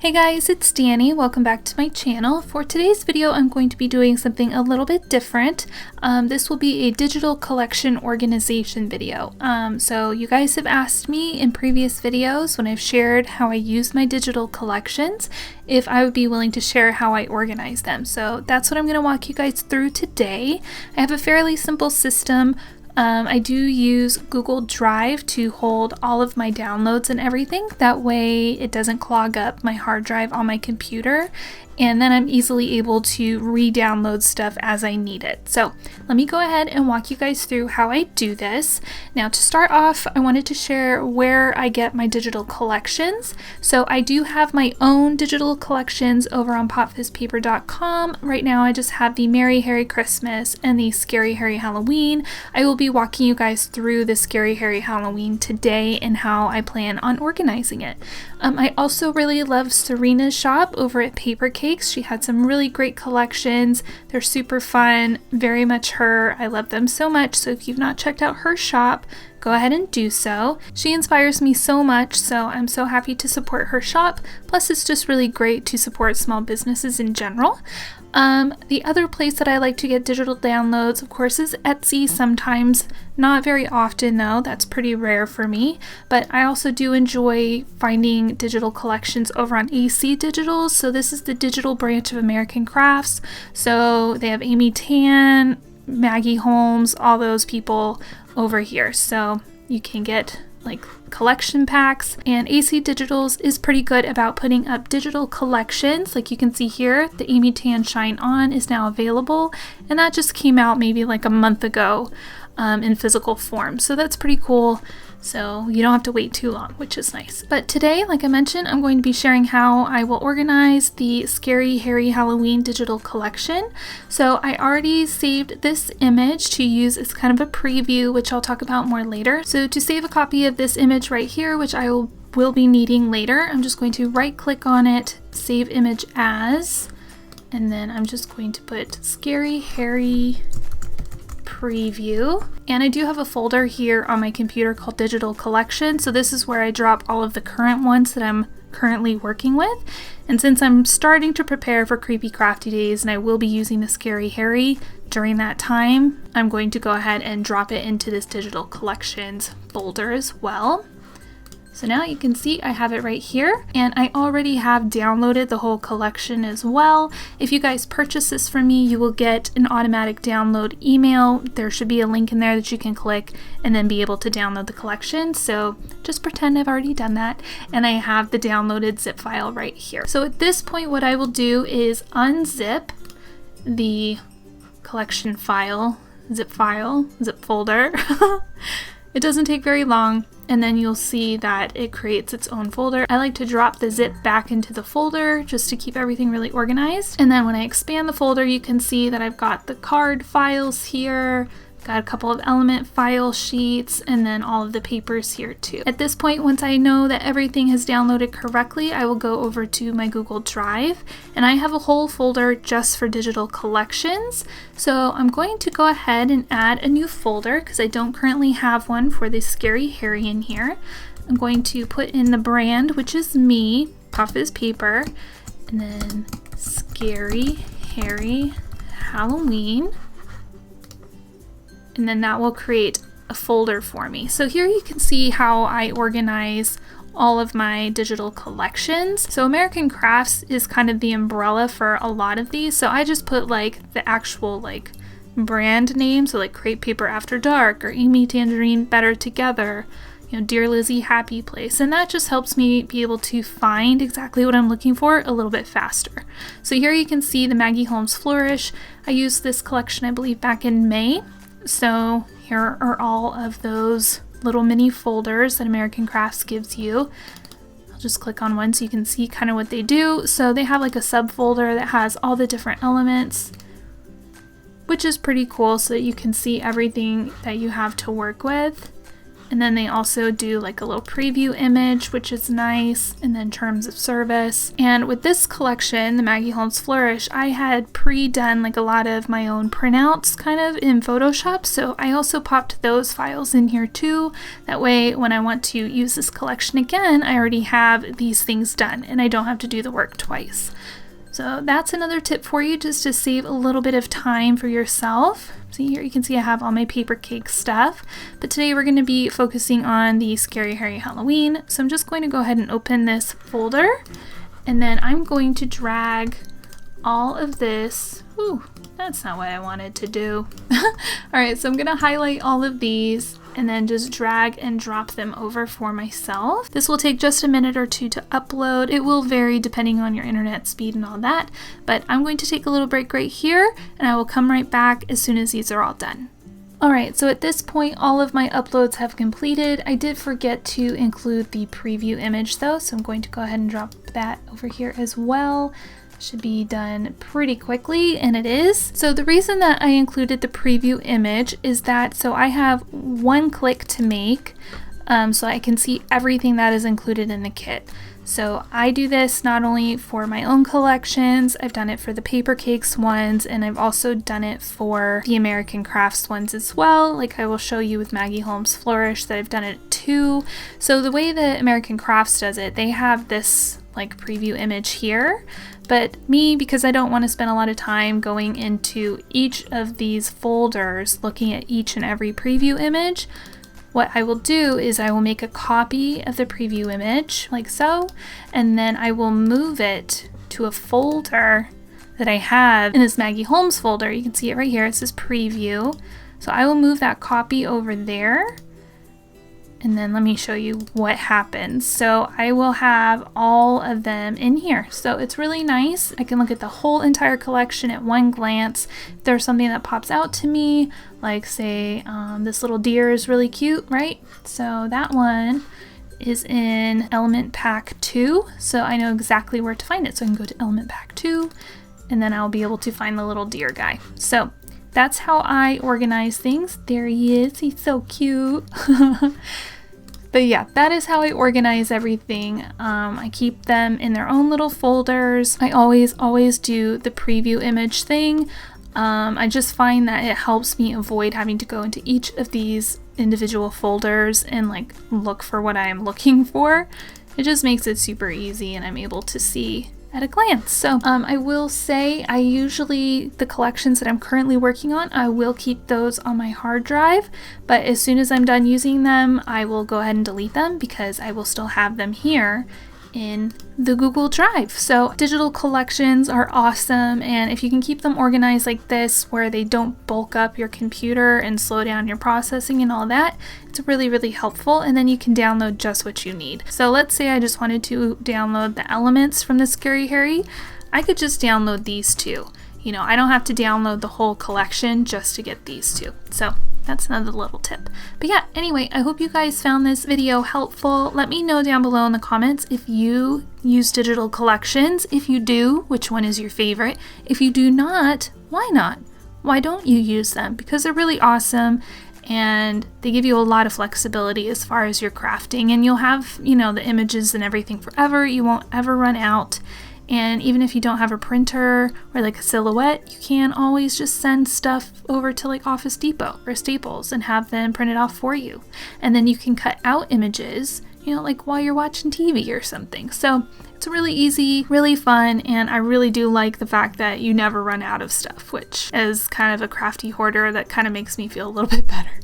Hey guys, it's Danny. Welcome back to my channel. For today's video, I'm going to be doing something a little bit different. This will be a digital collection organization video. So you guys have asked me in previous videos when I've shared how I use my digital collections, if I would be willing to share how I organize them. So that's what I'm going to walk you guys through today. I have a fairly simple system. I do use Google Drive to hold all of my downloads and everything. That way it doesn't clog up my hard drive on my computer, and then I'm easily able to re-download stuff as I need it. So let me go ahead and walk you guys through how I do this. Now to start off, I wanted to share where I get my digital collections. So I do have my own digital collections over on PopFizzPaper.com. Right now I just have the Merry Harry Christmas and the Scary Harry Halloween. I will be walking you guys through the Scary Harry Halloween today and how I plan on organizing it. I also really love Serena's shop over at Papercrafting. She had some really great collections. They're super fun, very much her. I love them so much. So if you've not checked out her shop, go ahead and do so. She inspires me so much, so I'm so happy to support her shop. Plus, it's just really great to support small businesses in general. The other place that I like to get digital downloads, of course, is Etsy. Sometimes, not very often though, that's pretty rare for me, but I also do enjoy finding digital collections over on AC Digitals. So this is the digital branch of American Crafts. So they have Amy Tan, Maggie Holmes, all those people over here. So you can get like collection packs, and AC Digitals is pretty good about putting up digital collections. Like you can see here, the Amy Tan Shine On is now available, and that just came out maybe like a month ago in physical form. So that's pretty cool. So you don't have to wait too long, which is nice. But today, like I mentioned, I'm going to be sharing how I will organize the Scary Harry Halloween digital collection. So I already saved this image to use as kind of a preview, which I'll talk about more later. So to save a copy of this image right here, which I will be needing later, I'm just going to right click on it, save image as, and then I'm just going to put Scary Harry preview. And I do have a folder here on my computer called Digital Collection. So this is where I drop all of the current ones that I'm currently working with. And since I'm starting to prepare for Creepy Crafty Days and I will be using the Scary Harry during that time, I'm going to go ahead and drop it into this Digital Collections folder as well. So now you can see I have it right here, and I already have downloaded the whole collection as well. If you guys purchase this from me, you will get an automatic download email. There should be a link in there that you can click and then be able to download the collection. So just pretend I've already done that, and I have the downloaded zip file right here. So at this point, what I will do is unzip the collection file, zip folder. It doesn't take very long, and then you'll see that it creates its own folder. I like to drop the zip back into the folder just to keep everything really organized. And then when I expand the folder, you can see that I've got the card files here, got a couple of element file sheets, and then all of the papers here too. At this point, once I know that everything has downloaded correctly, I will go over to my Google Drive, and I have a whole folder just for digital collections. So I'm going to go ahead and add a new folder because I don't currently have one for the Scary Harry in here. I'm going to put in the brand, which is me, PopFizzPaper, and then Scary Harry Halloween. And then that will create a folder for me. So here you can see how I organize all of my digital collections. So American Crafts is kind of the umbrella for a lot of these. So I just put like the actual like brand name. So like Crepe Paper After Dark or Amy Tangerine Better Together, you know, Dear Lizzie Happy Place. And that just helps me be able to find exactly what I'm looking for a little bit faster. So here you can see the Maggie Holmes Flourish. I used this collection, I believe, back in May. So here are all of those little mini folders that American Crafts gives you. I'll just click on one so you can see kind of what they do. So they have like a subfolder that has all the different elements, which is pretty cool so that you can see everything that you have to work with. And then they also do like a little preview image, which is nice, and then terms of service. And with this collection, the Maggie Holmes Flourish, I had pre-done like a lot of my own printouts kind of in Photoshop, so I also popped those files in here too. That way when I want to use this collection again, I already have these things done and I don't have to do the work twice. So that's another tip for you, just to save a little bit of time for yourself. See here, you can see I have all my paper cake stuff, but today we're going to be focusing on the Scary Harry Halloween. So I'm just going to go ahead and open this folder, and then I'm going to drag all of this. Ooh, that's not what I wanted to do. Alright, so I'm going to highlight all of these and then just drag and drop them over for myself. This will take just a minute or two to upload. It will vary depending on your internet speed and all that, but I'm going to take a little break right here and I will come right back as soon as these are all done. Alright, so at this point all of my uploads have completed. I did forget to include the preview image though, so I'm going to go ahead and drop that over here as well. Should be done pretty quickly, and it is. So the reason that I included the preview image is that so I have one click to make, so I can see everything that is included in the kit. So I do this not only for my own collections, I've done it for the Paper Cakes ones, and I've also done it for the American Crafts ones as well. Like I will show you with Maggie Holmes Flourish that I've done it too. So the way the American Crafts does it, they have this like preview image here, but me, because I don't want to spend a lot of time going into each of these folders looking at each and every preview image, what I will do is I will make a copy of the preview image like so, and then I will move it to a folder that I have in this Maggie Holmes folder. You can see it right here, it says preview. So I will move that copy over there. And then let me show you what happens. So I will have all of them in here. So it's really nice. I can look at the whole entire collection at one glance. If there's something that pops out to me, like say this little deer is really cute, right? So that one is in Element Pack 2. So I know exactly where to find it. So I can go to Element Pack 2 and then I'll be able to find the little deer guy. So that's how I organize things. There he is. He's so cute. But yeah, that is how I organize everything. I keep them in their own little folders. I always do the preview image thing. I just find that it helps me avoid having to go into each of these individual folders and like look for what I am looking for. It just makes it super easy and I'm able to see at a glance. So I will say I usually, the collections that I'm currently working on, I will keep those on my hard drive, but as soon as I'm done using them, I will go ahead and delete them because I will still have them here in the Google Drive. So digital collections are awesome, and if you can keep them organized like this where they don't bulk up your computer and slow down your processing and all that, it's really helpful, and then you can download just what you need. So let's say I just wanted to download the elements from the Scary Harry. I could just download these two. You know, I don't have to download the whole collection just to get these two. So that's another little tip. But yeah, anyway, I hope you guys found this video helpful. Let me know down below in the comments if you use digital collections. If you do, which one is your favorite? If you do not, why not? Why don't you use them? Because they're really awesome and they give you a lot of flexibility as far as your crafting, and you'll have, you know, the images and everything forever. You won't ever run out. And even if you don't have a printer or like a silhouette, you can always just send stuff over to like Office Depot or Staples and have them printed off for you. And then you can cut out images, you know, like while you're watching TV or something. So it's really easy, really fun, and I really do like the fact that you never run out of stuff, which as kind of a crafty hoarder, that kind of makes me feel a little bit better.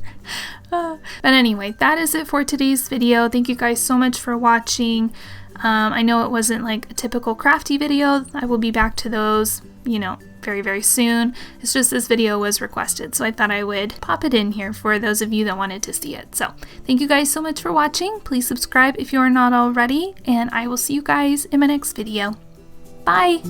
But anyway, that is it for today's video. Thank you guys so much for watching. I know it wasn't like a typical crafty video. I will be back to those, you know, very soon. It's just this video was requested, so I thought I would pop it in here for those of you that wanted to see it. So thank you guys so much for watching. Please subscribe if you are not already, and I will see you guys in my next video. Bye!